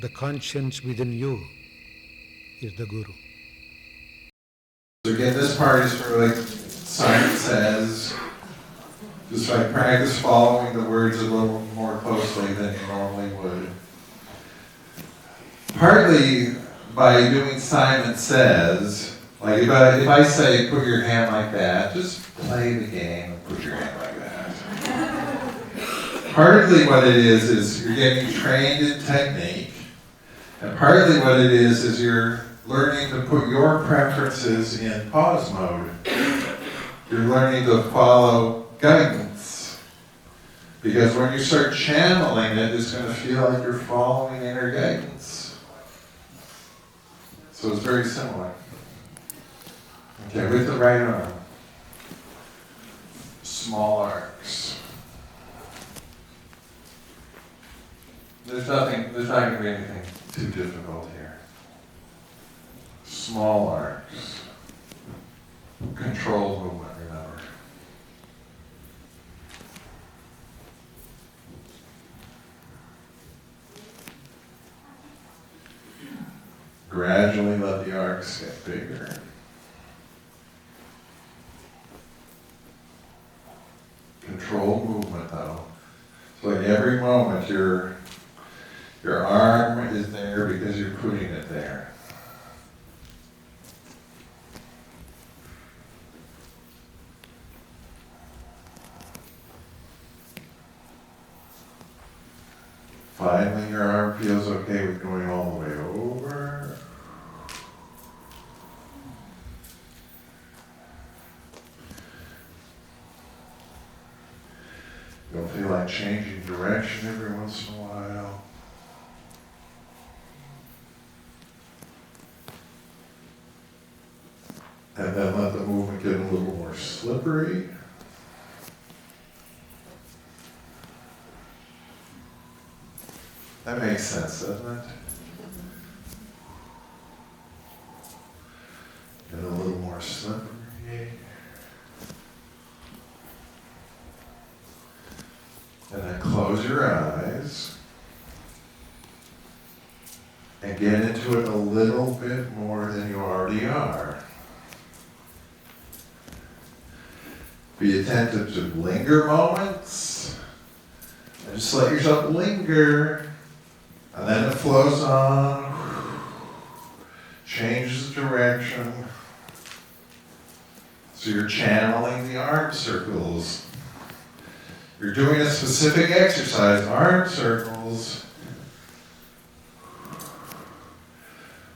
the conscience within you is the Guru. So again, this part is for like Simon says, just like practice following the words a little more closely than you normally would. Partly by doing Simon says, like if I say put your hand like that, just play the game and put your hand like that. Partly what it is you're getting trained in technique, and partly what it is you're learning to put your preferences in pause mode. You're learning to follow guidance. Because when you start channeling it, it's going to feel like you're following inner guidance. So it's very similar. Okay, with the right arm. Small arcs. There's not going to be anything too difficult here. Small arcs. Controlled movement, remember. Gradually let the arcs get bigger. Controlled movement though. So like every moment your arm is there because you're putting it there. Finally, your arm feels okay with going all the way over. You'll feel like changing direction every once in a while. And then let the movement get a little more slippery. That makes sense, doesn't it? Get a little more slippery. And then close your eyes. And get into it a little bit more than you already are. Be attentive to linger moments. And just let yourself linger. And then it flows on, changes direction. So you're channeling the arm circles. You're doing a specific exercise, arm circles,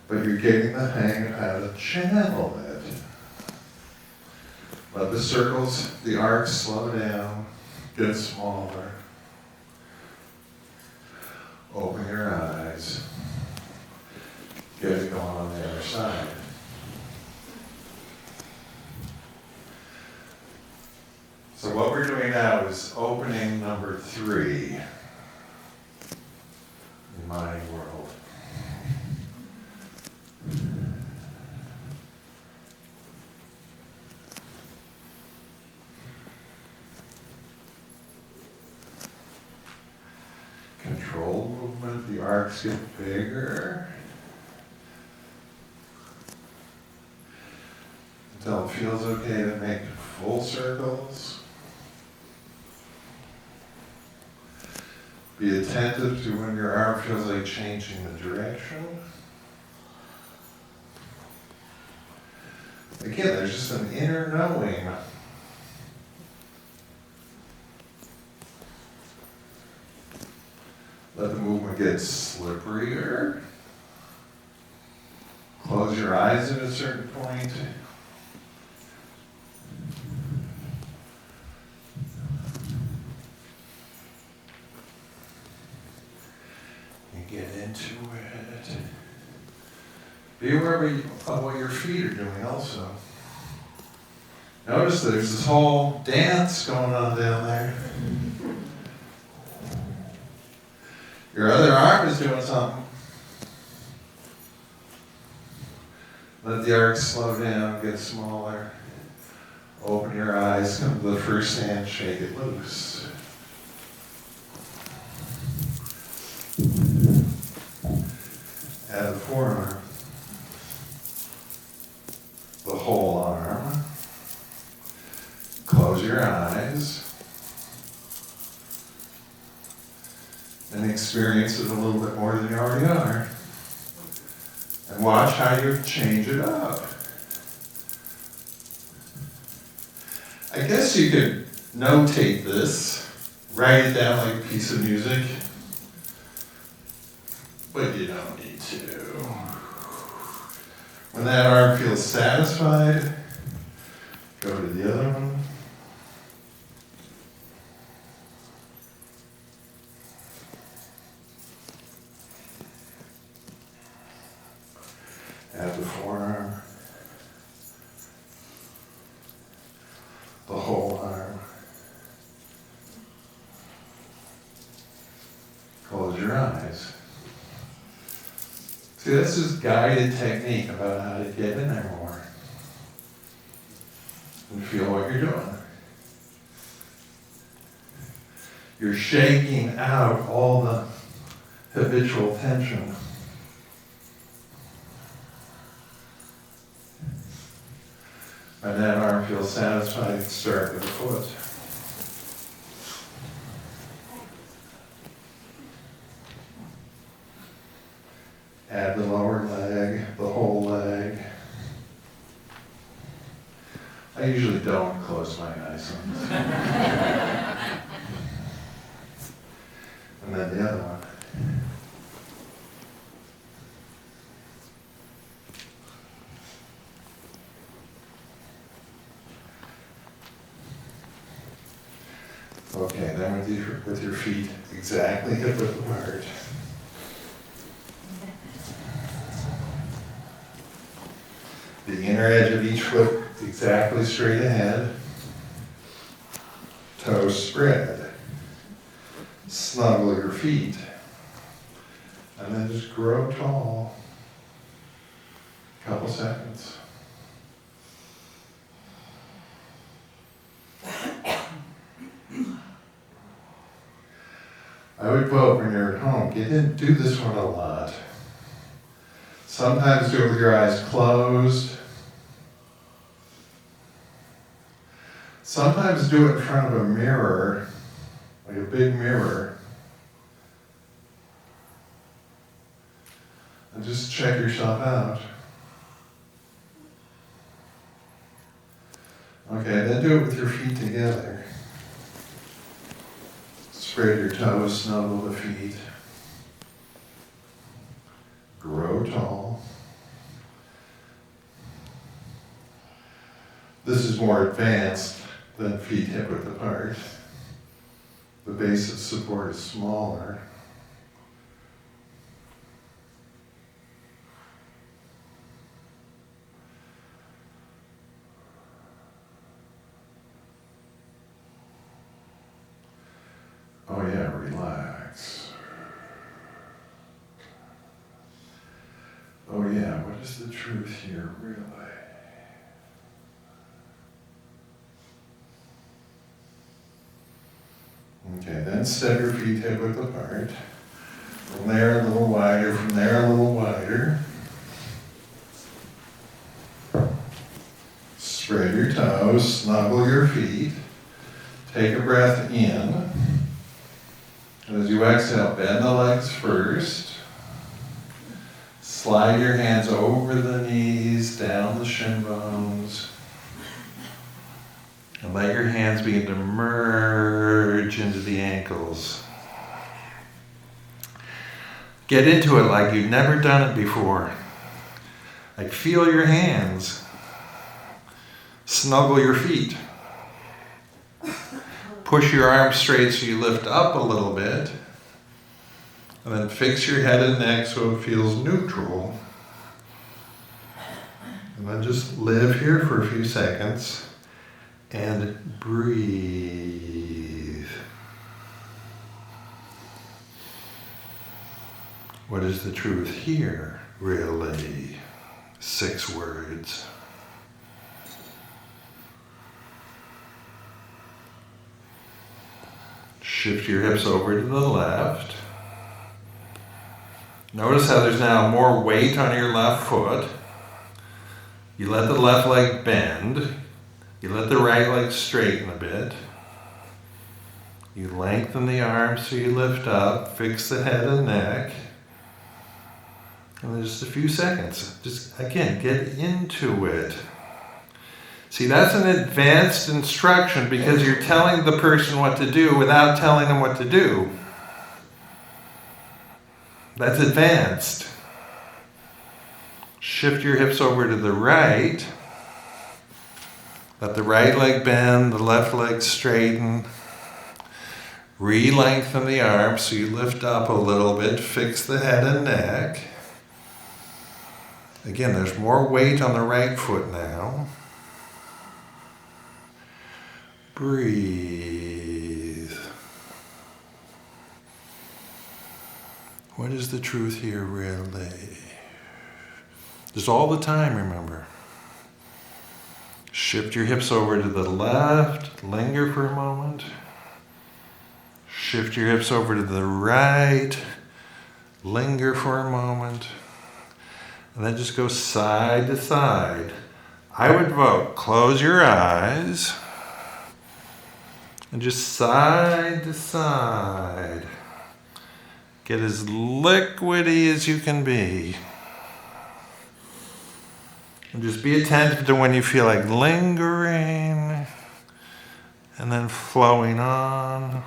but you're getting the hang of how to channel it. Let the circles, the arcs slow down, get smaller. Open your eyes. Get it going on the other side. So what we're doing now is opening number 3 in my world. Control movement, the arcs get bigger until it feels okay to make full circles. Be attentive to when your arm feels like changing the direction. Again, there's just an inner knowing. Let the movement get slipperier. Close your eyes at a certain point. And get into it. Be aware of what your feet are doing also. Notice there's this whole dance going on down there. Your other arm is doing something. Let the arc slow down, get smaller. Open your eyes, come to the first hand, shake it loose. forearm, the whole arm. Close your eyes and experience it a little bit more than you already are. And watch how you change it up. I guess you could notate this, write it down like a piece of music, but you don't need to. When that arm feels satisfied, go to the other one. Add the forearm, the whole arm. Close your eyes. See, this is guided technique about how to get in there more and feel what you're doing. You're shaking out all the habitual tension. When that arm feels satisfied, start with the foot. Add the lower leg, the whole leg. I usually don't close my eyes on this. And then the other one. Okay, then with your feet exactly hip width apart. The inner edge of each foot exactly straight ahead. Toes spread. Snuggle your feet. And then just grow tall. Couple seconds. I would vote when you're at home, do this one a lot. Sometimes do it with your eyes closed. Sometimes do it in front of a mirror, like a big mirror. And just check yourself out. Okay, then do it with your feet together. Spread your toes, snuggle the feet. Grow tall. This is more advanced than feet hip width apart. The base of support is smaller. Oh yeah, relax. Oh yeah, what is the truth here, really? Okay, then step your feet hip width apart. From there a little wider, from there a little wider. Spread your toes, snuggle your feet. Take a breath in. And as you exhale, bend the legs first. Slide your hands over the knees, down the shin bones. And let your hands begin to merge into the ankles. Get into it like you've never done it before. Like feel your hands. Snuggle your feet. Push your arms straight so you lift up a little bit. And then fix your head and neck so it feels neutral. And then just live here for a few seconds and breathe. What is the truth here, really? 6 words. Shift your hips over to the left. Notice how there's now more weight on your left foot. You let the left leg bend. You let the right leg straighten a bit. You lengthen the arms so you lift up, fix the head and neck. And then just a few seconds. Just, again, get into it. See, that's an advanced instruction because you're telling the person what to do without telling them what to do. That's advanced. Shift your hips over to the right. Let the right leg bend, the left leg straighten. Re-lengthen the arms so you lift up a little bit, fix the head and neck. Again, there's more weight on the right foot now. Breathe. What is the truth here really? Just all the time, remember. Shift your hips over to the left, linger for a moment. Shift your hips over to the right, linger for a moment. And then just go side to side. I would vote, close your eyes. And just side to side. Get as liquidy as you can be. And just be attentive to when you feel like lingering and then flowing on.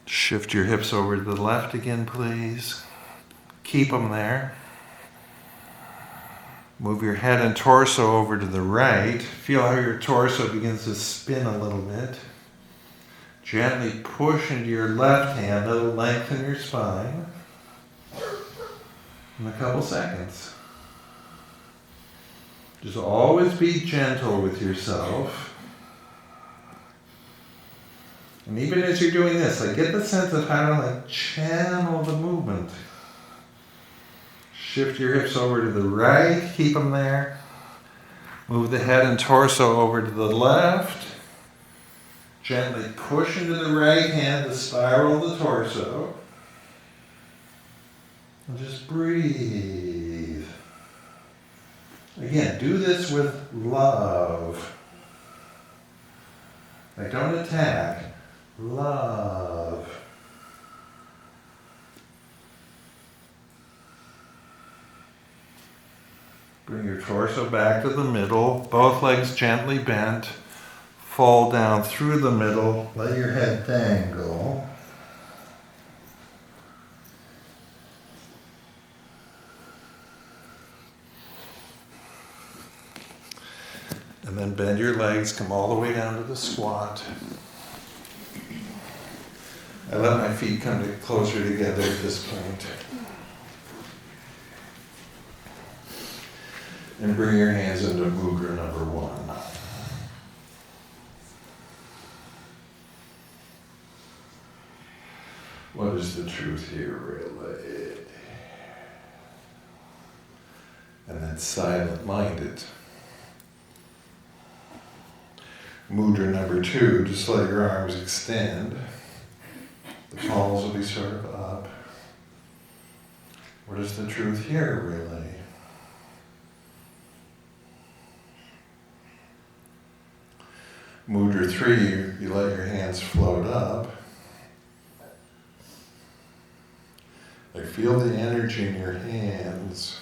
Shift your hips over to the left again, please. Keep them there. Move your head and torso over to the right. Feel how your torso begins to spin a little bit. Gently push into your left hand. That'll lengthen your spine. In a couple seconds. Just always be gentle with yourself. And even as you're doing this, get the sense of how to channel the movement. Shift your hips over to the right, keep them there. Move the head and torso over to the left. Gently push into the right hand to spiral the torso. And just breathe. Again, do this with love. Don't attack. Love. Bring your torso back to the middle, both legs gently bent, fall down through the middle, let your head dangle. And then bend your legs, come all the way down to the squat. I let my feet come closer together at this point. And bring your hands into mudra number 1. What is the truth here, really? And then silent-minded. Mudra number 2, just let your arms extend. The palms will be sort of up. What is the truth here, really? Mudra 3, you let your hands float up. Feel the energy in your hands.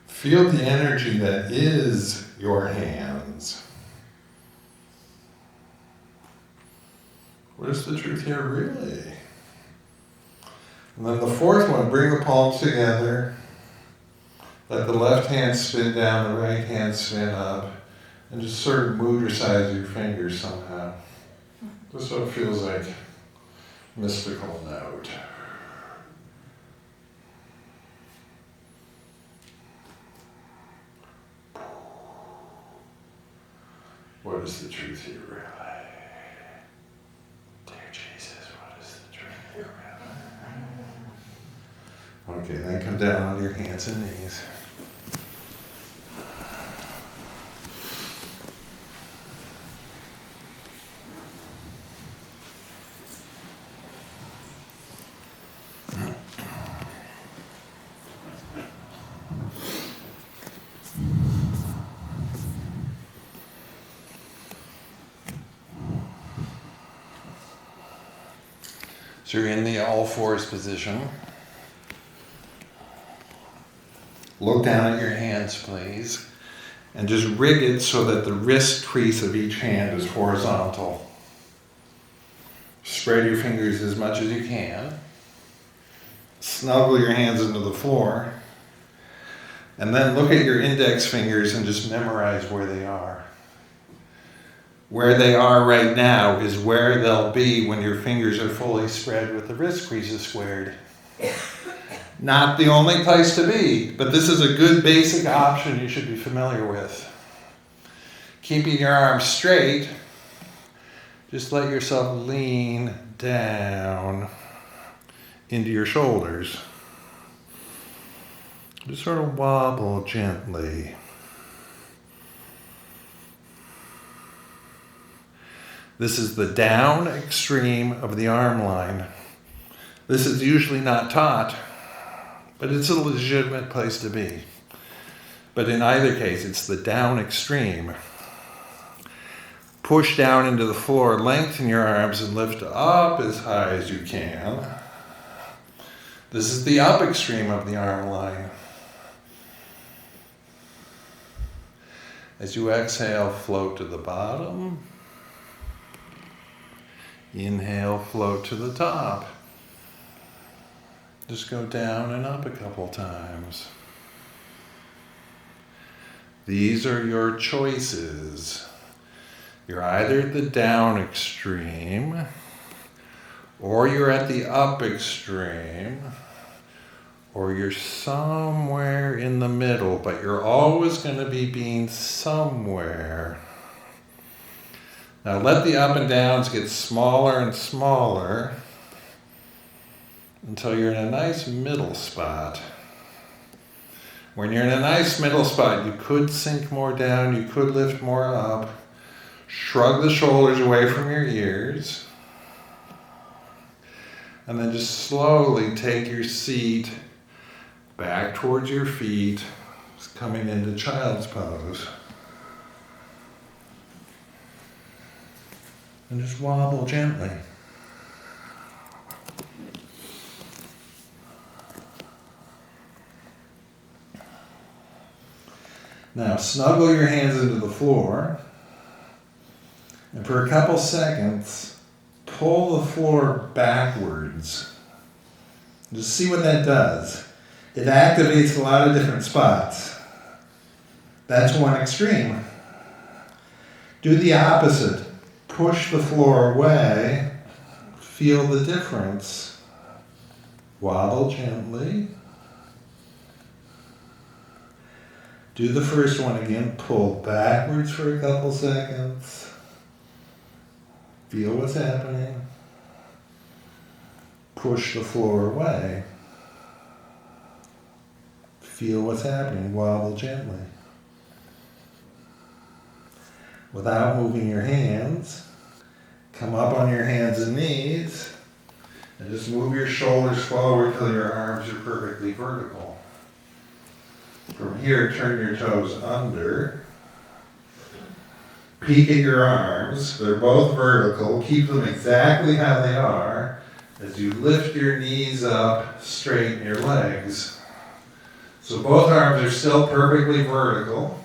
Feel the energy that is your hands. What is the truth here, really? And then the 4th one, bring the palms together. Let the left hand spin down, the right hand spin up, and just sort of mudra-size your fingers somehow. Just so it feels like mystical note. What is the truth here, really? Dear Jesus, what is the truth here, really? Okay, then come down on your hands and knees. So you're in the all fours position. Look down at your hands, please, and just rig it so that the wrist crease of each hand is horizontal. Spread your fingers as much as you can. Snuggle your hands into the floor. And then look at your index fingers and just memorize where they are. Where they are right now is where they'll be when your fingers are fully spread with the wrist creases squared. Not the only place to be, but this is a good basic option you should be familiar with. Keeping your arms straight, just let yourself lean down into your shoulders. Just sort of wobble gently. This is the down extreme of the arm line. This is usually not taught, but it's a legitimate place to be. But in either case, it's the down extreme. Push down into the floor, lengthen your arms and lift up as high as you can. This is the up extreme of the arm line. As you exhale, float to the bottom. Inhale, float to the top. Just go down and up a couple times. These are your choices. You're either at the down extreme, or you're at the up extreme, or you're somewhere in the middle, but you're always going to be being somewhere. Now let the up and downs get smaller and smaller until you're in a nice middle spot. When you're in a nice middle spot, you could sink more down, you could lift more up. Shrug the shoulders away from your ears. And then just slowly take your seat back towards your feet, coming into child's pose. And just wobble gently. Now snuggle your hands into the floor, and for a couple seconds, pull the floor backwards. Just see what that does. It activates a lot of different spots. That's one extreme. Do the opposite. Push the floor away. Feel the difference. Wobble gently. Do the first one again. Pull backwards for a couple seconds. Feel what's happening. Push the floor away. Feel what's happening. Wobble gently. Without moving your hands, come up on your hands and knees, and just move your shoulders forward till your arms are perfectly vertical. From here, turn your toes under. Peek at your arms. They're both vertical. Keep them exactly how they are as you lift your knees up, straighten your legs. So both arms are still perfectly vertical.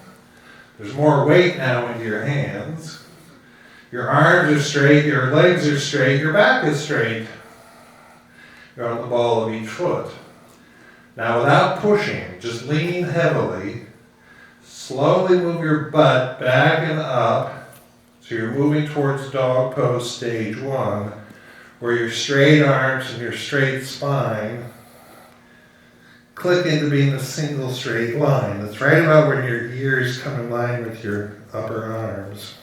There's more weight now into your hands. Your arms are straight, your legs are straight, your back is straight. You're on the ball of each foot. Now without pushing, just lean heavily, slowly move your butt back and up. So you're moving towards dog pose stage 1, where your straight arms and your straight spine click into being a single straight line. That's right about when your ears come in line with your upper arms.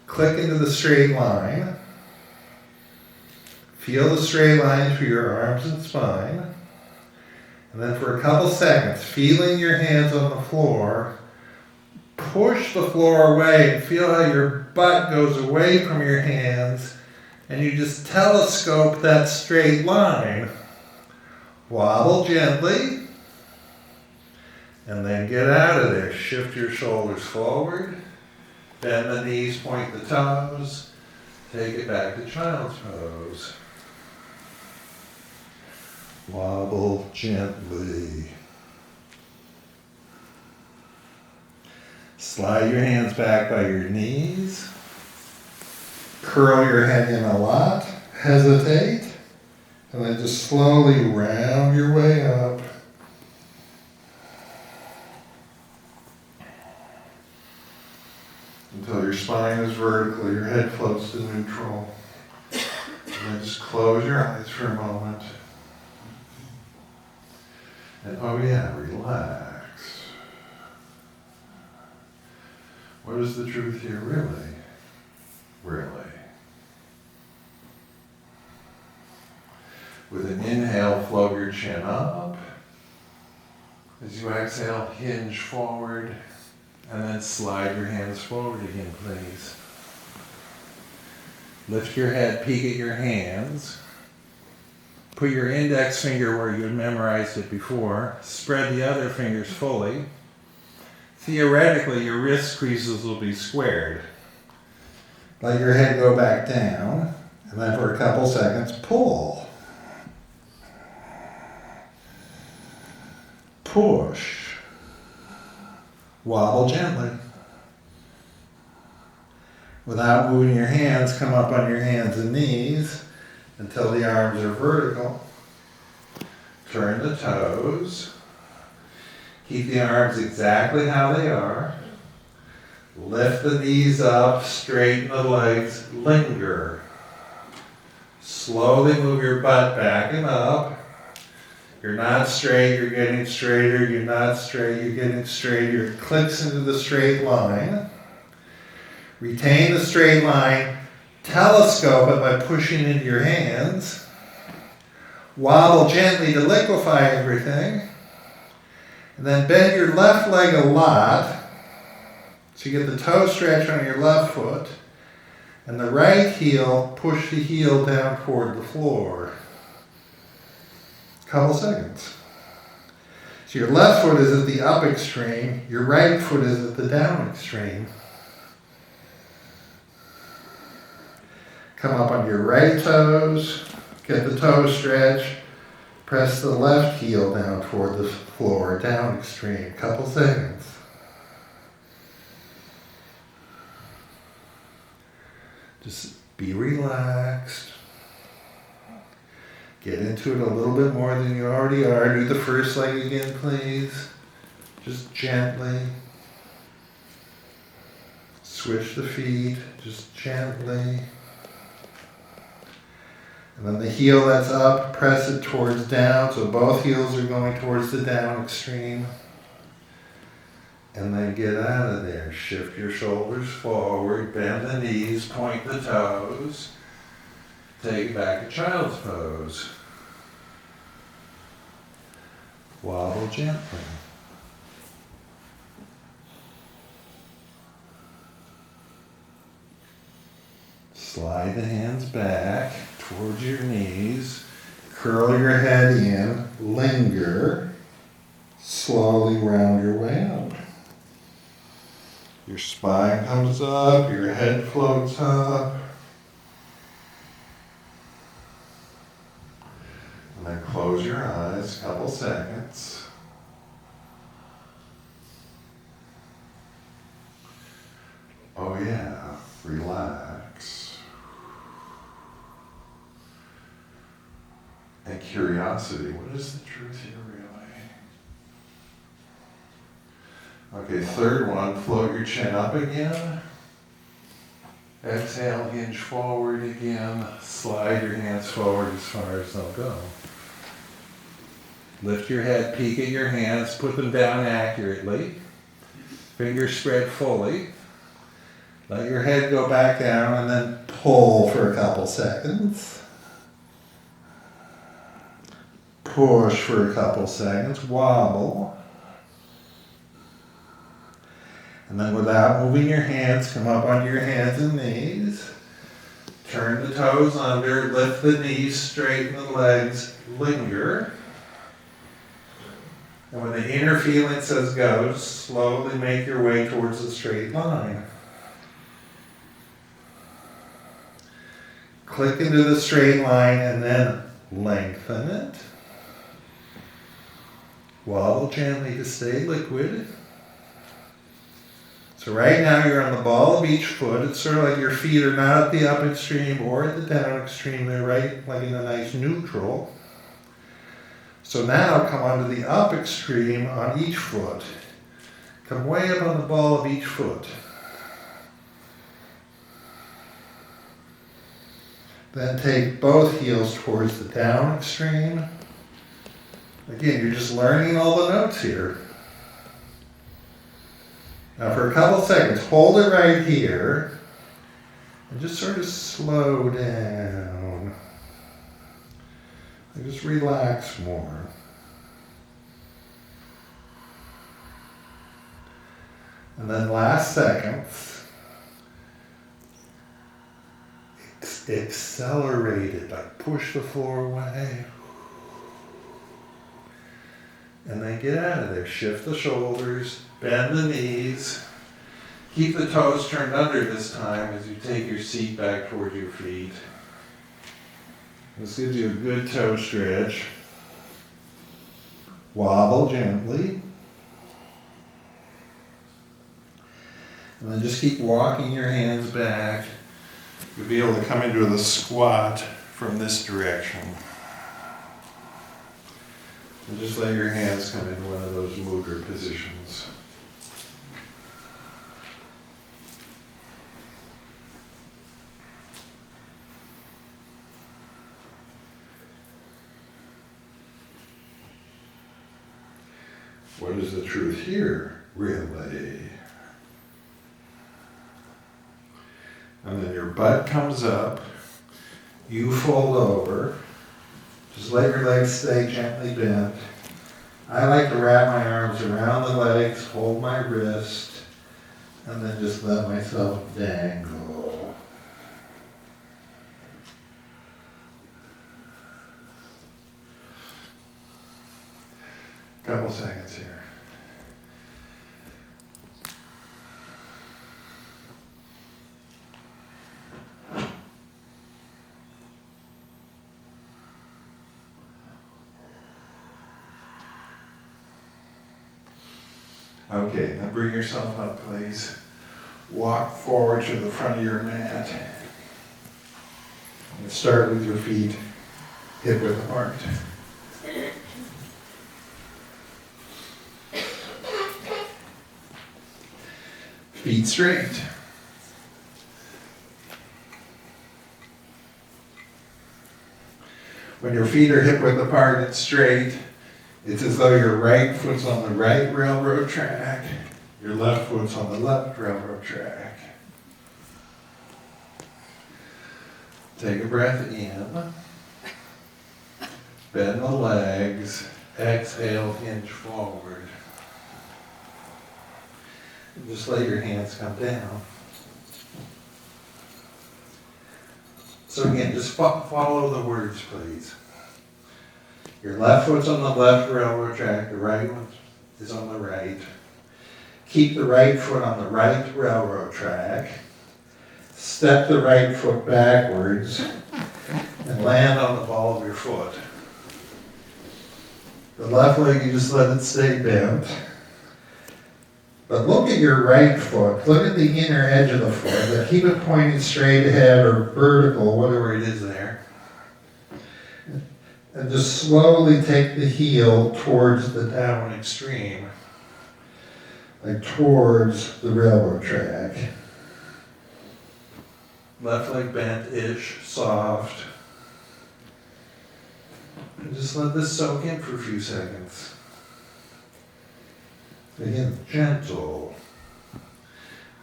Click into the straight line. Feel the straight line through your arms and spine. And then for a couple seconds, feeling your hands on the floor, push the floor away and feel how your butt goes away from your hands, and you just telescope that straight line. Wobble gently, and then get out of there. Shift your shoulders forward, bend the knees, point the toes, take it back to child's pose. Wobble gently. Slide your hands back by your knees. Curl your head in a lot. Hesitate. And then just slowly round your way up. Until your spine is vertical, your head floats to neutral. And then just close your eyes for a moment. And oh yeah, relax. What is the truth here, really? Really. With an inhale, float your chin up. As you exhale, hinge forward. And then slide your hands forward again, please. Lift your head, peek at your hands. Put your index finger where you memorized it before. Spread the other fingers fully. Theoretically, your wrist creases will be squared. Let your head go back down, and then for a couple seconds, pull. Push. Wobble gently. Without moving your hands, come up on your hands and knees until the arms are vertical. Turn the toes. Keep the arms exactly how they are. Lift the knees up, straighten the legs, linger. Slowly move your butt back and up. You're not straight, you're getting straighter. You're not straight, you're getting straighter. It clicks into the straight line. Retain the straight line. Telescope it by pushing into your hands. Wobble gently to liquefy everything. And then bend your left leg a lot. So you get the toe stretch on your left foot. And the right heel, push the heel down toward the floor. Couple seconds. So your left foot is at the up extreme, your right foot is at the down extreme. Come up on your right toes, get the toe stretch, press the left heel down toward the floor, down extreme. Couple seconds. Just be relaxed. Get into it a little bit more than you already are. Do the first leg again, please. Just gently. Switch the feet, just gently. And then the heel that's up, press it towards down, so both heels are going towards the down extreme. And then get out of there. Shift your shoulders forward, bend the knees, point the toes. Take it back to child's pose. Wobble gently. Slide the hands back towards your knees. Curl your head in. Linger. Slowly round your way up. Your spine comes up. Your head floats up. And then close your eyes, couple seconds. Oh yeah, relax. And curiosity, what is the truth here really? Okay, third one, float your chin up again. Exhale, hinge forward again. Slide your hands forward as far as they'll go. Lift your head, peek at your hands, put them down accurately. Fingers spread fully. Let your head go back down and then pull for a couple seconds. push for a couple seconds, wobble. And then without moving your hands, come up onto your hands and knees. Turn the toes under, lift the knees, straighten the legs, linger. And when the inner feeling says go, slowly make your way towards the straight line. Click into the straight line and then lengthen it. Wobble gently to stay liquid. So right now you're on the ball of each foot. It's sort of like your feet are not at the up extreme or at the down extreme. They're right like in a nice neutral. So now come onto the up extreme on each foot. Come way up on the ball of each foot. Then take both heels towards the down extreme. Again, you're just learning all the notes here. Now for a couple seconds, hold it right here and just sort of slow down. And just relax more. And then last seconds, accelerate it, like push the floor away. And then get out of there. Shift the shoulders, bend the knees. Keep the toes turned under this time as you take your seat back toward your feet. This gives you a good toe stretch. Wobble gently. And then just keep walking your hands back. You'll be able to come into the squat from this direction. And just let your hands come into one of those mudra positions. What is the truth here, really? And then your butt comes up, you fold over, just let your legs stay gently bent. I like to wrap my arms around the legs, hold my wrist, and then just let myself dangle. Couple seconds here. Okay, now bring yourself up, please. Walk forward to the front of your mat. And start with your feet hip width apart. Feet straight. When your feet are hip width apart and straight, it's as though your right foot's on the right railroad track, your left foot's on the left railroad track. Take a breath in. Bend the legs. Exhale, hinge forward. And just let your hands come down. So again, just follow the words, please. Your left foot's on the left railroad track, the right one is on the right. Keep the right foot on the right railroad track. Step the right foot backwards and land on the ball of your foot. The left leg, you just let it stay bent. But look at your right foot. Look at the inner edge of the foot. But keep it pointing straight ahead or vertical, whatever it is there. And just slowly take the heel towards the down extreme, like towards the railroad track. Left leg bent-ish, soft. And just let this soak in for a few seconds. Again, gentle.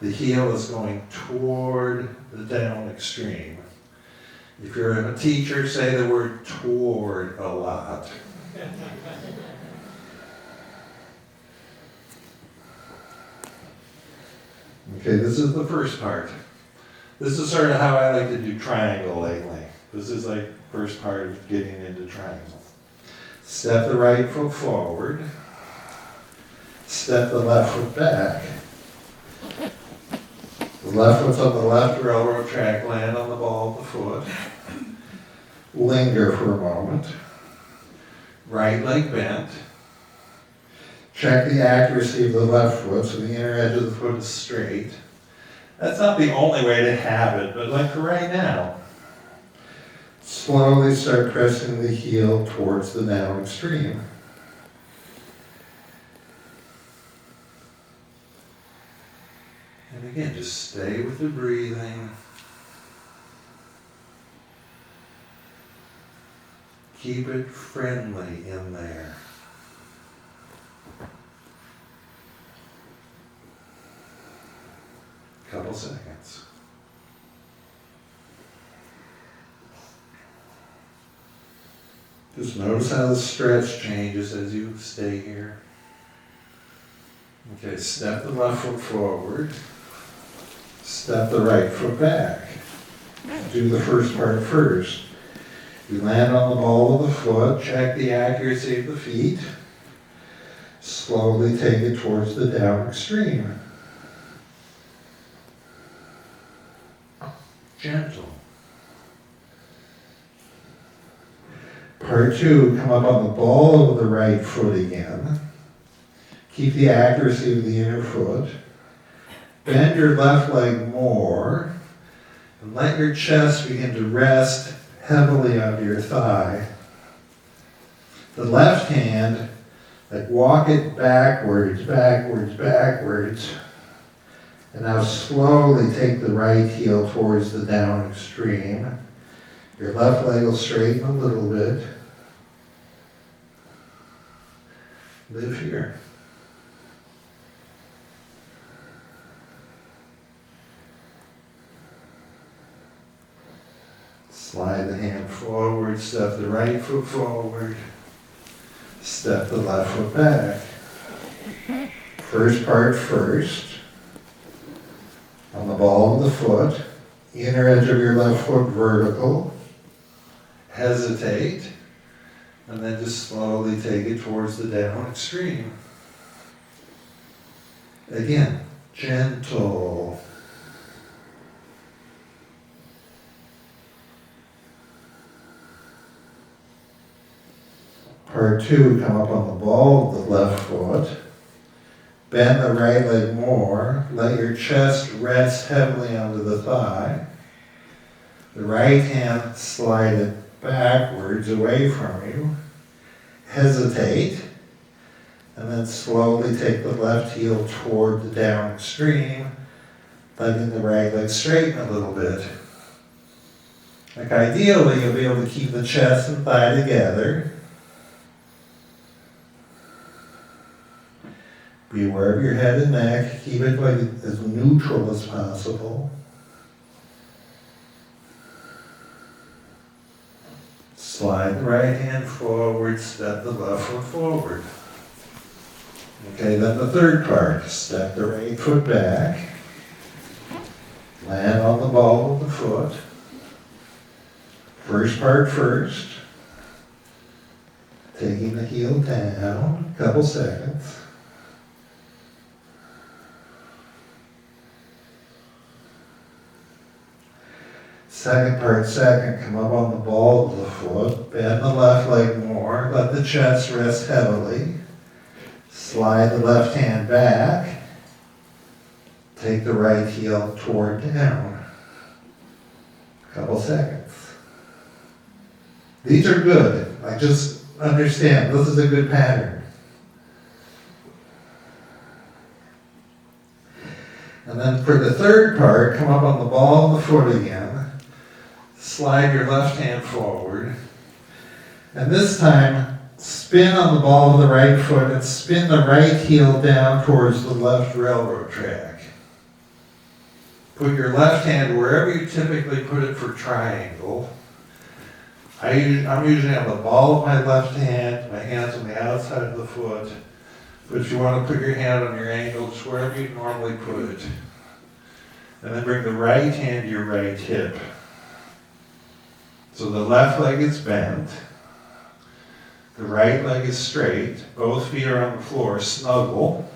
The heel is going toward the down extreme. If you're a teacher, say the word toward a lot. Okay, this is the first part. This is sort of how I like to do triangle lately. This is like first part of getting into triangle. Step the right foot forward. Step the left foot back. The left foot's on the left railroad track, land on the ball of the foot. Linger for a moment. Right leg bent. Check the accuracy of the left foot so the inner edge of the foot is straight. That's not the only way to have it, but like for right now, slowly start pressing the heel towards the down extreme. And again, just stay with the breathing. Keep it friendly in there. Couple seconds. Just notice how the stretch changes as you stay here. Okay, step the left foot forward. Step the right foot back. Do the first part first. You land on the ball of the foot, check the accuracy of the feet. Slowly take it towards the down extreme. Gentle. Part two, come up on the ball of the right foot again. Keep the accuracy of the inner foot. Bend your left leg more and let your chest begin to rest heavily onto your thigh. The left hand, like walk it backwards, backwards, backwards. And now slowly take the right heel towards the down extreme. Your left leg will straighten a little bit. Live here. Slide the hand forward, step the right foot forward, step the left foot back. First part first. On the ball of the foot, inner edge of your left foot vertical. Hesitate, and then just slowly take it towards the down extreme. Again, gentle. Part two, come up on the ball of the left foot. Bend the right leg more. Let your chest rest heavily onto the thigh. The right hand slide it backwards away from you. Hesitate. And then slowly take the left heel toward the down extreme, letting the right leg straighten a little bit. Like ideally, you'll be able to keep the chest and thigh together. Be aware of your head and neck. Keep it like as neutral as possible. Slide the right hand forward, step the left foot forward. Okay, then the third part. Step the right foot back. Land on the ball of the foot. First part first. Taking the heel down, a couple seconds. Second part second, come up on the ball of the foot, bend the left leg more, let the chest rest heavily. Slide the left hand back. Take the right heel toward down. Couple seconds. These are good. I just understand this is a good pattern. And then for the third part, come up on the ball of the foot again. Slide your left hand forward. And this time, spin on the ball of the right foot and spin the right heel down towards the left railroad track. Put your left hand wherever you typically put it for triangle. I'm usually on the ball of my left hand, my hand's on the outside of the foot, but if you want to put your hand on your ankle, just wherever you normally put it. And then bring the right hand to your right hip. So the left leg is bent, the right leg is straight, both feet are on the floor, snuggle,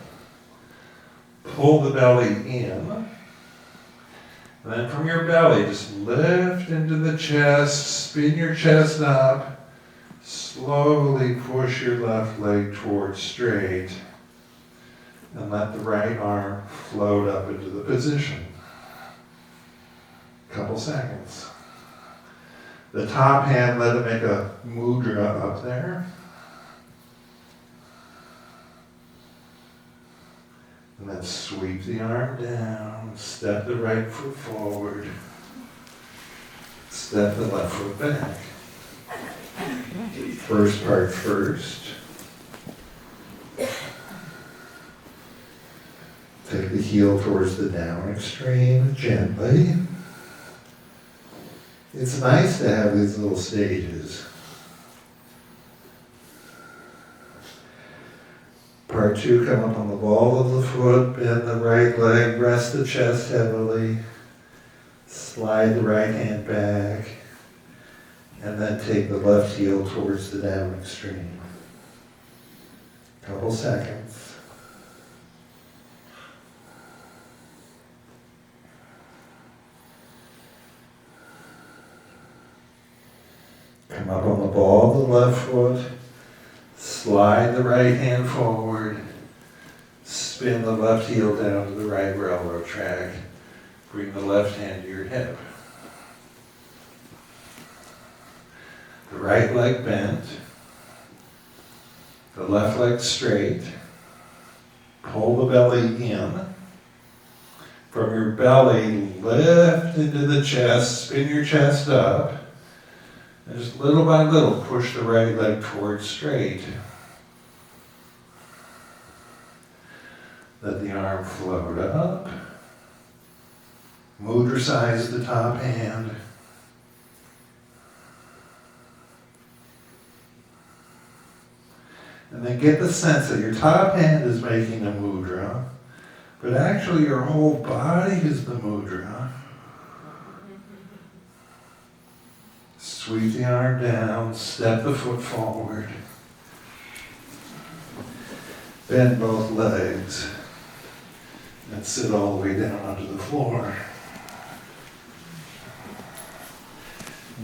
pull the belly in, and then from your belly just lift into the chest, spin your chest up, slowly push your left leg towards straight, and let the right arm float up into the position. Couple seconds. The top hand, let it make a mudra up there. And then sweep the arm down, step the right foot forward, step the left foot back. First part first. Take the heel towards the down extreme gently. It's nice to have these little stages. Part two, come up on the ball of the foot, bend the right leg, rest the chest heavily, slide the right hand back, and then take the left heel towards the down extreme. Couple seconds. Come up on the ball of the left foot, slide the right hand forward, spin the left heel down to the right railroad track, bring the left hand to your hip. The right leg bent, the left leg straight, pull the belly in. From your belly, lift into the chest, spin your chest up. And just little by little, push the right leg towards straight. Let the arm float up. Mudra-size the top hand. And then get the sense that your top hand is making a mudra, but actually your whole body is the mudra. Sweep the arm down, step the foot forward. Bend both legs and sit all the way down onto the floor.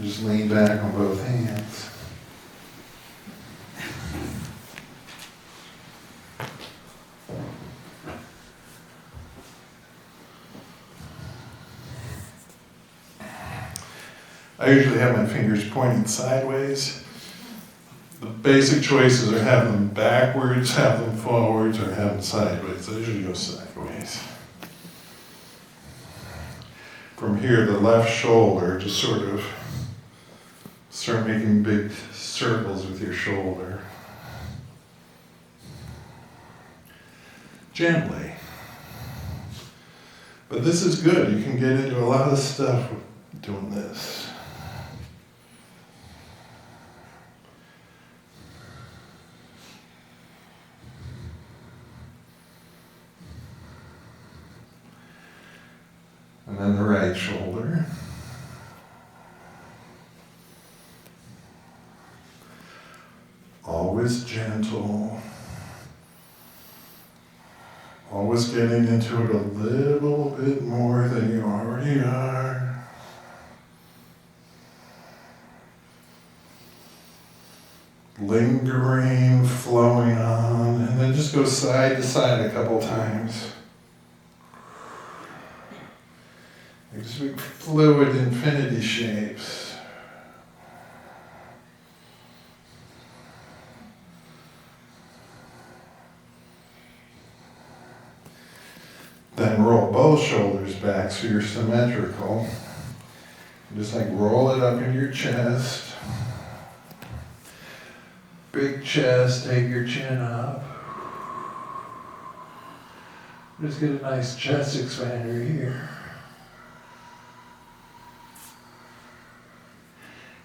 Just lean back on both hands. I usually have my fingers pointing sideways. The basic choices are have them backwards, have them forwards, or have them sideways. I usually go sideways. From here, the left shoulder, just sort of start making big circles with your shoulder. Gently. But this is good. You can get into a lot of stuff doing this. And then the right shoulder. Always gentle. Always getting into it a little bit more than you already are. Lingering, flowing on, and then just go side to side a couple times. These big fluid infinity shapes. Then roll both shoulders back so you're symmetrical. Just like roll it up in your chest. Big chest, take your chin up. Just get a nice chest expander here.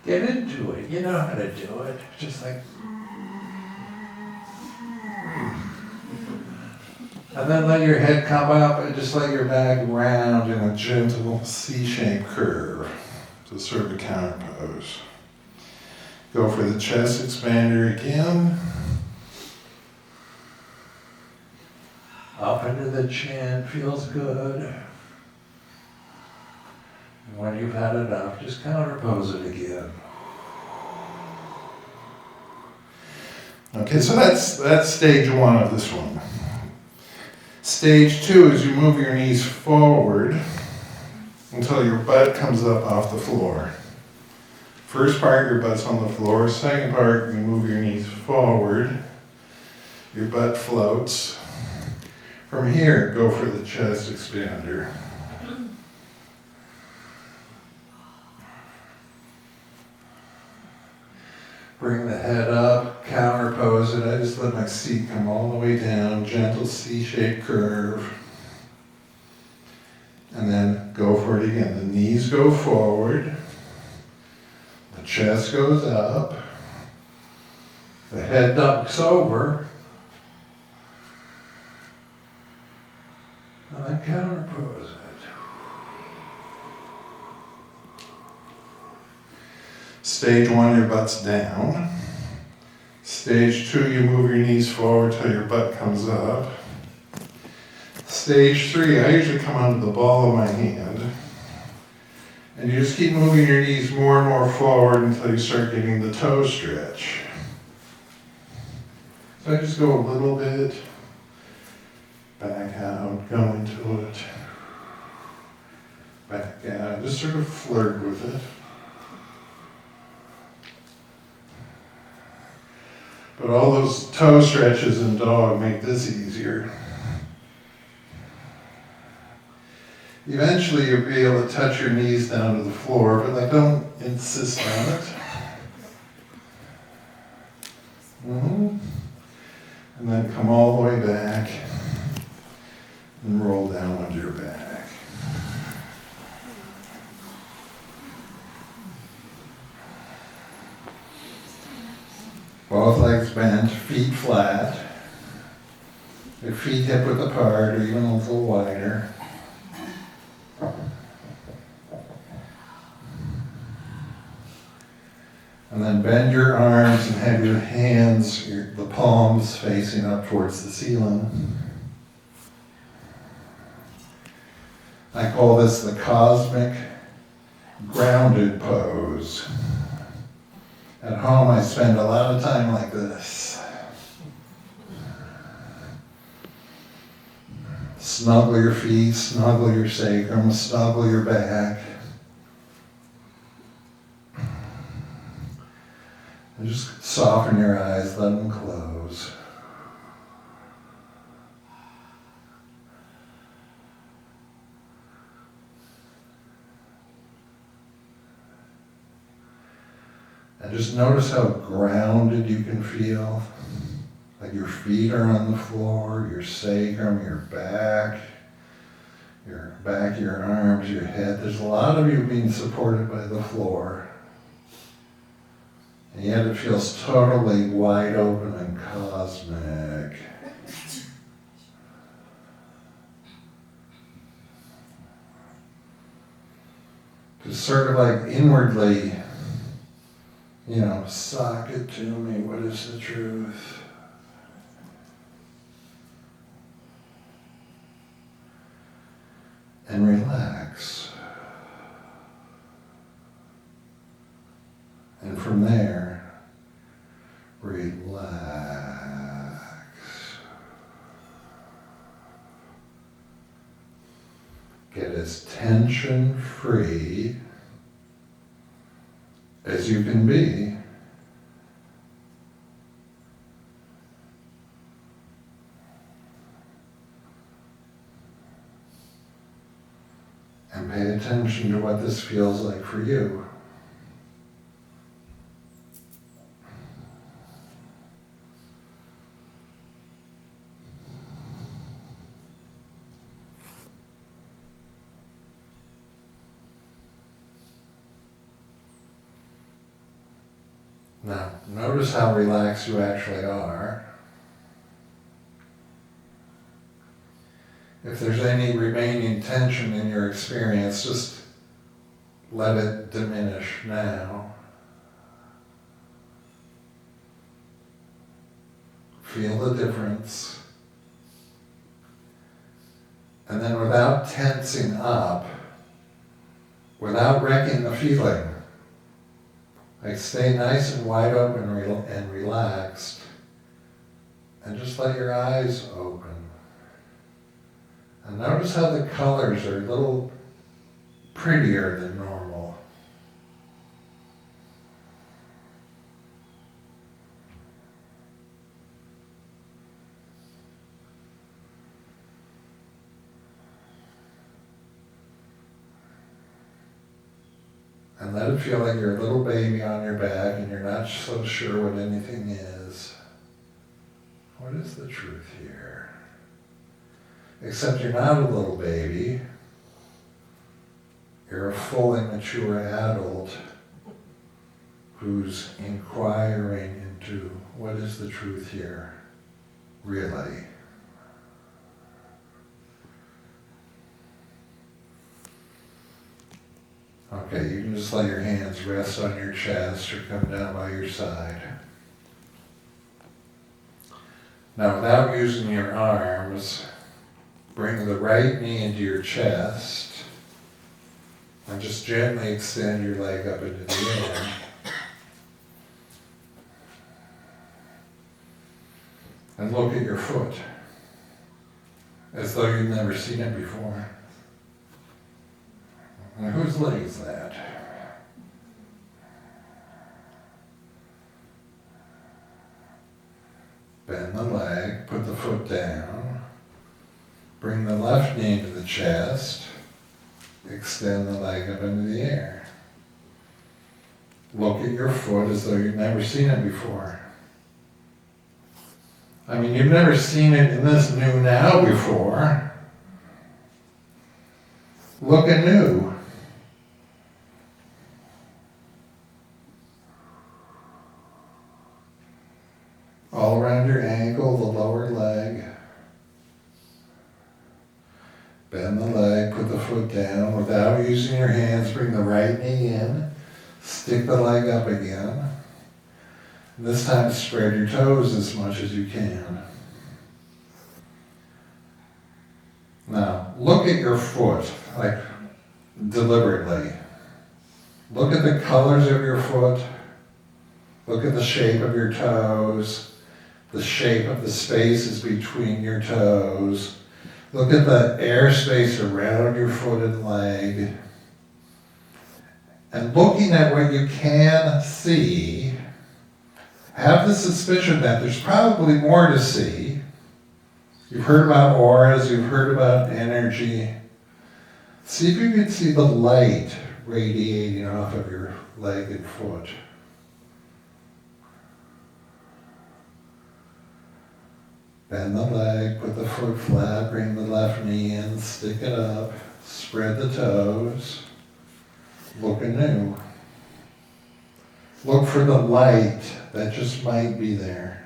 Get into it. You know how to do it. Just like, and then let your head come up and just let your back round in a gentle C-shaped curve. So sort of a counter pose. Go for the chest expander again. Up into the chin, feels good. And when you've had enough, just counter pose it again. Okay, so that's stage one of this one. Stage two is you move your knees forward until your butt comes up off the floor. First part, your butt's on the floor. Second part, you move your knees forward. Your butt floats. From here, go for the chest expander. Bring the head up, counter pose it. I just let my seat come all the way down, gentle C-shaped curve. And then go for it again. The knees go forward, the chest goes up, the head ducks over, and then counter pose it. Stage one, your butt's down. Stage two, you move your knees forward till your butt comes up. Stage three, I usually come onto the ball of my hand. And you just keep moving your knees more and more forward until you start getting the toe stretch. So I just go a little bit, back out, go into it, back out, just sort of flirt with it. But all those toe stretches in dog make this easier. Eventually you'll be able to touch your knees down to the floor, but I don't insist on it. And then come all the way back and roll down onto your back. Both legs bent, feet flat. Your feet hip width apart or even a little wider. And then bend your arms and have your hands, the palms facing up towards the ceiling. I call this the cosmic grounded pose. At home, I spend a lot of time like this. Snuggle your feet, snuggle your sacrum, snuggle your back. And just soften your eyes, let them close. And just notice how grounded you can feel. Like your feet are on the floor, your sacrum, your back, your arms, your head. There's a lot of you being supported by the floor. And yet it feels totally wide open and cosmic. Just sort of like inwardly, sock it to me, what is the truth? And relax. And from there, relax. Get as tension-free as you can be. And pay attention to what this feels like for you. Now, notice how relaxed you actually are. If there's any remaining tension in your experience, just let it diminish now. Feel the difference. And then without tensing up, without wrecking the feeling, like stay nice and wide open and relaxed, and just let your eyes open. And notice how the colors are a little prettier than normal. And let it feel like you're a little baby on your back and you're not so sure what anything is. What is the truth here? Except you're not a little baby. You're a fully mature adult who's inquiring into what is the truth here, really. Okay, you can just let your hands rest on your chest or come down by your side. Now, without using your arms, bring the right knee into your chest and just gently extend your leg up into the air. And look at your foot as though you've never seen it before. Now, whose leg is that? Bend the leg, put the foot down, bring the left knee to the chest, extend the leg up into the air. Look at your foot as though you've never seen it before. I mean, you've never seen it in this new now before. Look anew. All around your ankle, the lower leg. Bend the leg, put the foot down. Without using your hands, bring the right knee in. Stick the leg up again. This time spread your toes as much as you can. Now, look at your foot, like deliberately. Look at the colors of your foot. Look at the shape of your toes, the shape of the spaces between your toes. Look at the air space around your foot and leg. And looking at what you can see, have the suspicion that there's probably more to see. You've heard about auras, you've heard about energy. See if you can see the light radiating off of your leg and foot. Bend the leg, put the foot flat, bring the left knee in, stick it up, spread the toes, look anew. Look for the light that just might be there.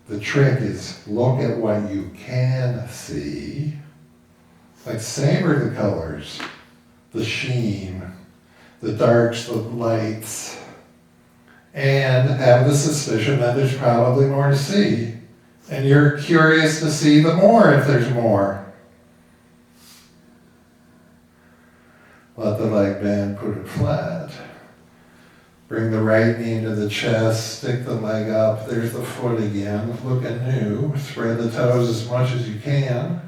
The trick is look at what you can see. Like savor the colors, the sheen, the darks, the lights, and have the suspicion that there's probably more to see. And you're curious to see the more if there's more. Let the leg bend, put it flat. Bring the right knee into the chest, stick the leg up. There's the foot again. Look anew. Spread the toes as much as you can.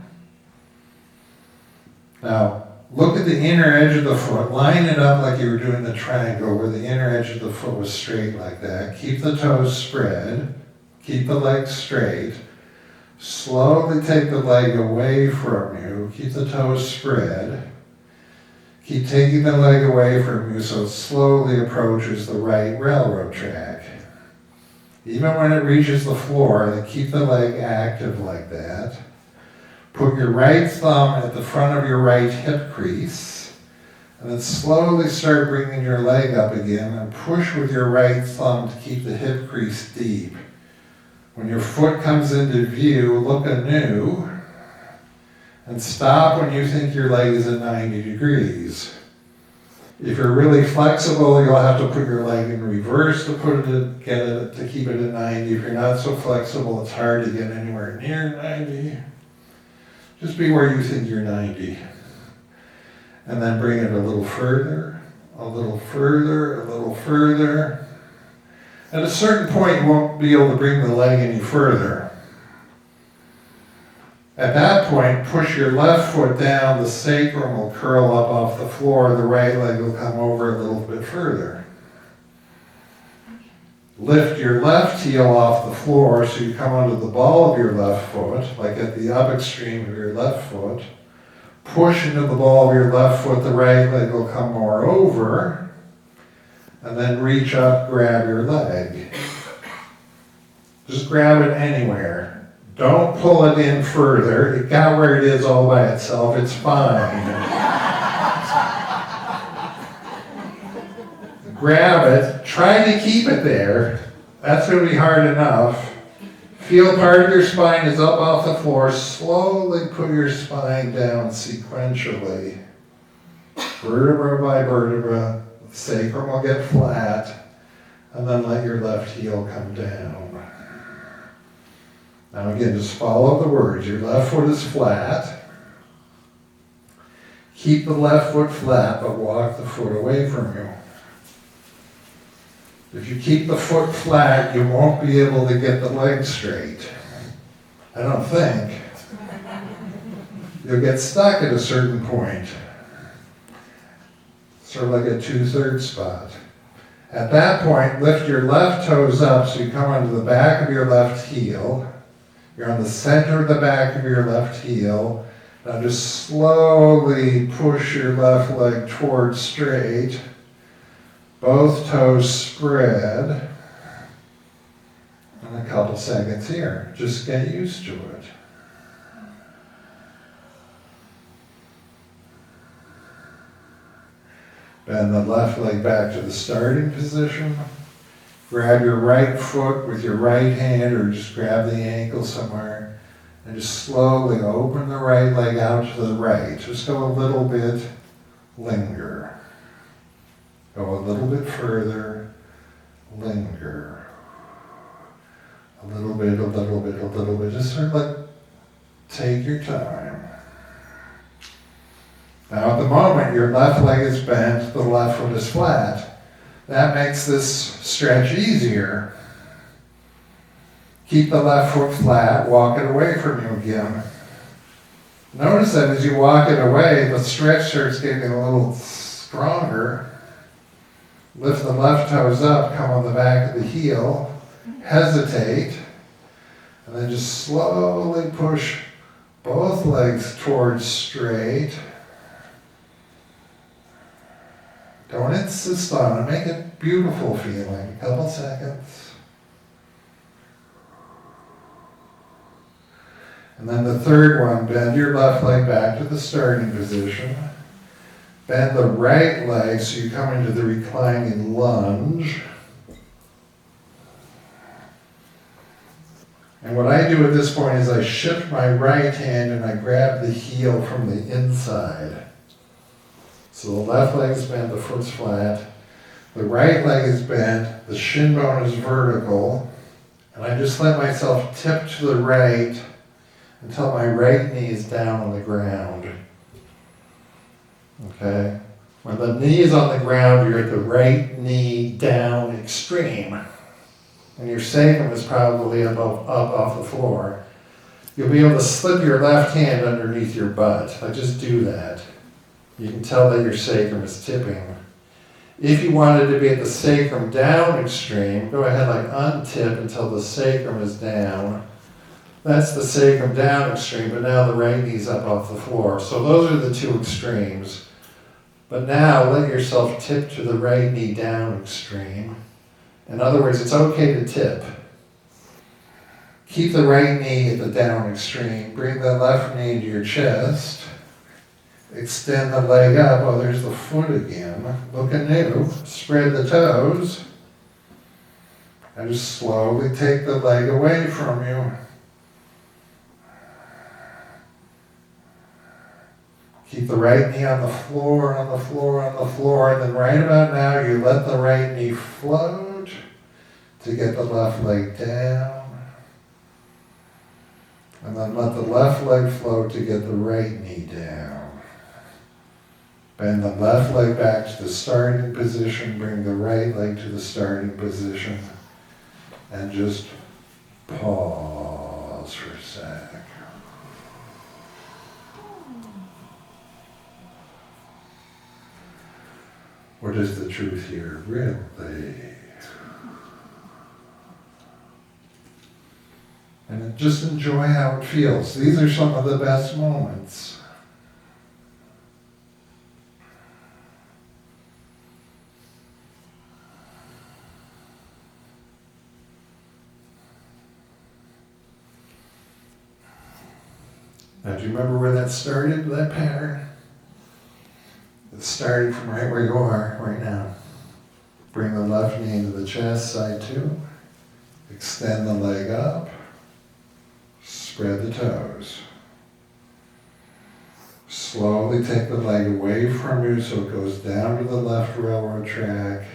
Now, look at the inner edge of the foot. Line it up like you were doing the triangle where the inner edge of the foot was straight like that. Keep the toes spread. Keep the leg straight. Slowly take the leg away from you. Keep the toes spread. Keep taking the leg away from you so it slowly approaches the right railroad track. Even when it reaches the floor, keep the leg active like that. Put your right thumb at the front of your right hip crease And then slowly start bringing your leg up again and push with your right thumb to keep the hip crease deep. When your foot comes into view, look anew and stop when you think your leg is at 90 degrees. If you're really flexible, you'll have to put your leg in reverse to to keep it at 90. If you're not so flexible, it's hard to get anywhere near 90. Just be where you think you're 90. And then bring it a little further, a little further, a little further. At a certain point, you won't be able to bring the leg any further. At that point, push your left foot down, the sacrum will curl up off the floor, the right leg will come over a little bit further. Lift your left heel off the floor so you come onto the ball of your left foot, like at the up extreme of your left foot. Push into the ball of your left foot, the right leg will come more over, and then reach up, grab your leg. Just grab it anywhere. Don't pull it in further. It got where it is all by itself, it's fine. Grab it, try to keep it there. That's going to be hard enough. Feel part of your spine is up off the floor. Slowly put your spine down sequentially. Vertebra by vertebra. The sacrum will get flat. And then let your left heel come down. Now again, just follow the words. Your left foot is flat. Keep the left foot flat, but walk the foot away from you. If you keep the foot flat, you won't be able to get the leg straight. I don't think. You'll get stuck at a certain point. Sort of like a 2/3 spot. At that point, lift your left toes up so you come onto the back of your left heel. You're on the center of the back of your left heel. Now just slowly push your left leg towards straight. Both toes spread. And a couple seconds here. Just get used to it. Bend the left leg back to the starting position. Grab your right foot with your right hand or just grab the ankle somewhere. And just slowly open the right leg out to the right. Just go a little bit, linger. Go a little bit further, linger. A little bit, a little bit, a little bit. Just sort of like take your time. Now at the moment your left leg is bent, the left foot is flat. That makes this stretch easier. Keep the left foot flat, walk it away from you again. Notice that as you walk it away, the stretch starts getting a little stronger. Lift the left toes up, come on the back of the heel, hesitate, and then just slowly push both legs towards straight. Don't insist on it, make it beautiful feeling. A couple seconds. And then the third one, bend your left leg back to the starting position. Bend the right leg so you come into the reclining lunge. And what I do at this point is I shift my right hand and I grab the heel from the inside. So the left leg is bent, the foot's flat. The right leg is bent, the shin bone is vertical. And I just let myself tip to the right until my right knee is down on the ground. Okay? When the knee is on the ground, you're at the right knee down extreme. And your sacrum is probably up off the floor. You'll be able to slip your left hand underneath your butt. I just do that. You can tell that your sacrum is tipping. If you wanted to be at the sacrum down extreme, go ahead like untip until the sacrum is down. That's the sacrum down extreme, but now the right knee's up off the floor. So those are the two extremes. But now let yourself tip to the right knee down extreme. In other words, it's okay to tip. Keep the right knee at the down extreme. Bring the left knee to your chest. Extend the leg up. Oh, there's the foot again. Looking new. Spread the toes. And just slowly take the leg away from you. Keep the right knee on the floor, on the floor, on the floor, and then right about now you let the right knee float to get the left leg down. And then let the left leg float to get the right knee down. Bend the left leg back to the starting position, bring the right leg to the starting position, and just pause for a sec. What is the truth here, really? And just enjoy how it feels. These are some of the best moments. Now, do you remember where that started, that pattern? It started from right where you are right now. Bring the left knee into the chest, side two. Extend the leg up. Spread the toes. Slowly take the leg away from you so it goes down to the left railroad track.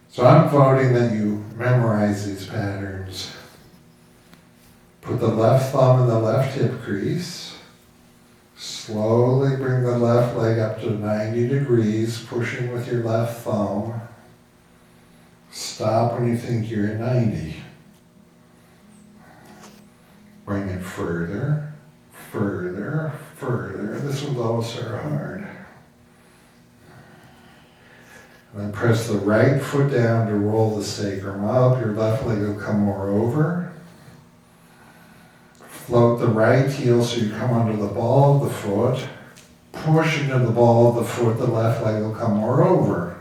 So I'm voting that you memorize these patterns. Put the left thumb in the left hip crease. Slowly bring the left leg up to 90 degrees, pushing with your left thumb. Stop when you think you're at 90. Bring it further, further, further. This one's also hard. And then press the right foot down to roll the sacrum up. Your left leg will come more over. Float the right heel so you come under the ball of the foot. Push into the ball of the foot, the left leg will come more over.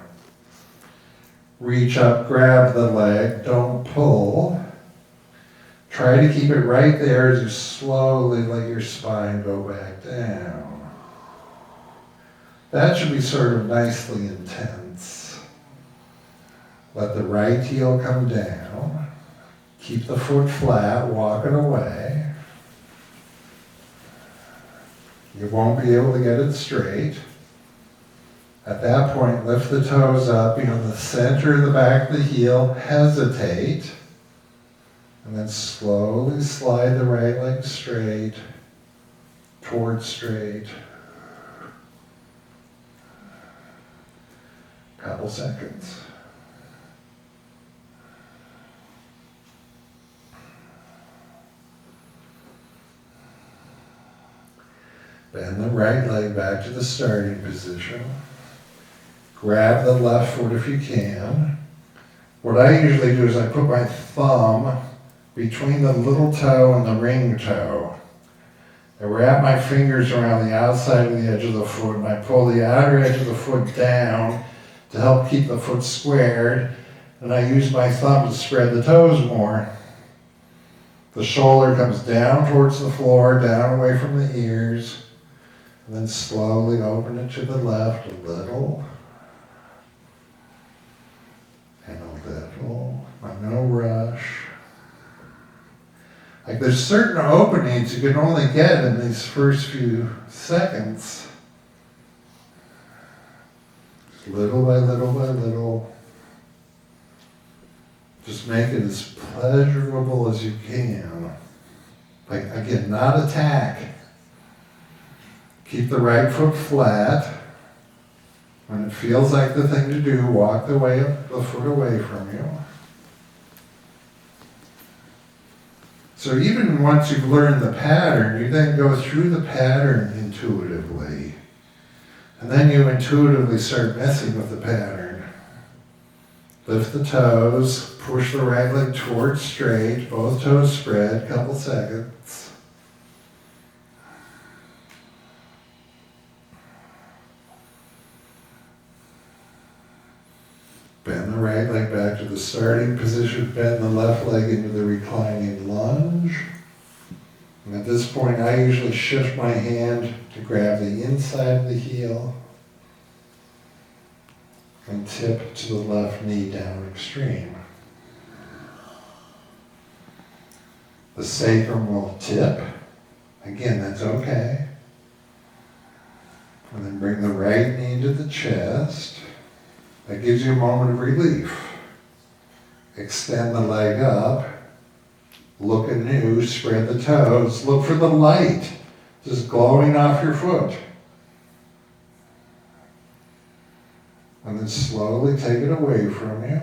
Reach up, grab the leg, don't pull. Try to keep it right there as you slowly let your spine go back down. That should be sort of nicely intense. Let the right heel come down. Keep the foot flat, walk it away. You won't be able to get it straight. At that point, lift the toes up, be on the center of the back of the heel, hesitate, and then slowly slide the right leg straight, towards straight. Couple seconds. Bend the right leg back to the starting position. Grab the left foot if you can. What I usually do is I put my thumb between the little toe and the ring toe. I wrap my fingers around the outside of the edge of the foot and I pull the outer edge of the foot down to help keep the foot squared. And I use my thumb to spread the toes more. The shoulder comes down towards the floor, down away from the ears. And then slowly open it to the left a little. And a little. No rush. Like there's certain openings you can only get in these first few seconds. Just little by little by little. Just make it as pleasurable as you can. Like again, not attack. Keep the right foot flat. When it feels like the thing to do, walk the foot away from you. So even once you've learned the pattern, you then go through the pattern intuitively. And then you intuitively start messing with the pattern. Lift the toes, push the right leg towards straight, both toes spread, couple seconds. Bend the right leg back to the starting position, bend the left leg into the reclining lunge. And at this point, I usually shift my hand to grab the inside of the heel and tip to the left knee down extreme. The sacrum will tip. Again, that's okay. And then bring the right knee to the chest. That gives you a moment of relief. Extend the leg up. Look anew, spread the toes. Look for the light just glowing off your foot. And then slowly take it away from you.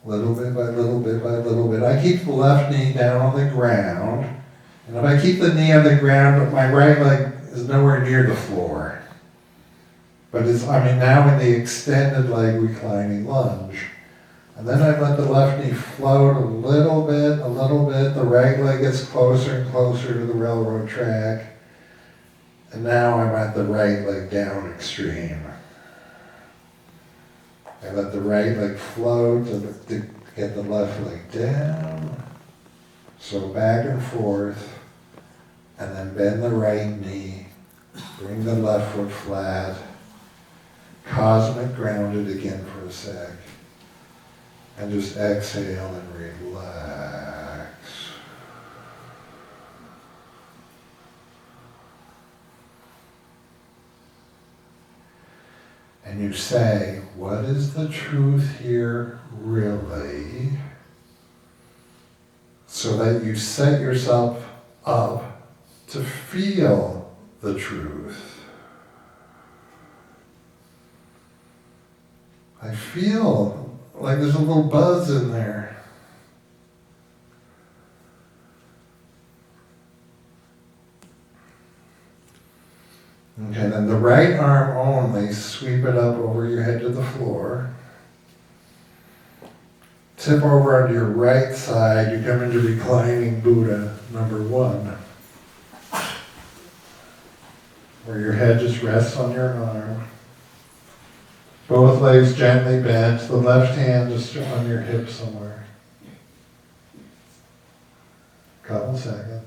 Little bit by little bit by little bit. I keep the left knee down on the ground. And if I keep the knee on the ground, my right leg is nowhere near the floor. But I'm now in the extended leg reclining lunge. And then I let the left knee float a little bit. The right leg gets closer and closer to the railroad track. And now I'm at the right leg down extreme. I let the right leg float to get the left leg down. So back and forth. And then bend the right knee. Bring the left foot flat. Cosmic grounded again for a sec. And just exhale and relax. And you say, what is the truth here really? So that you set yourself up to feel the truth. I feel like there's a little buzz in there. Okay, then the right arm only, sweep it up over your head to the floor. Tip over onto your right side, you come into reclining Buddha, number 1. Where your head just rests on your arm. Both legs gently bent, the left hand just on your hip somewhere. Couple seconds.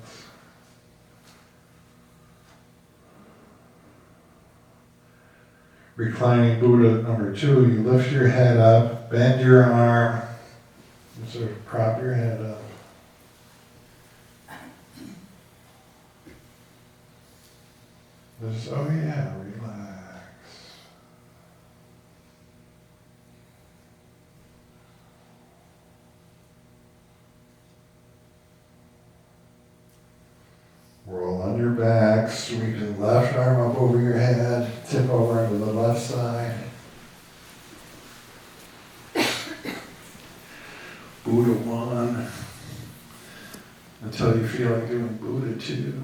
Reclining Buddha number 2, you lift your head up, bend your arm, and sort of prop your head up. Just, oh yeah, relax. Roll on your back, sweep the left arm up over your head, tip over onto the left side. Buddha 1, until you feel like doing Buddha 2.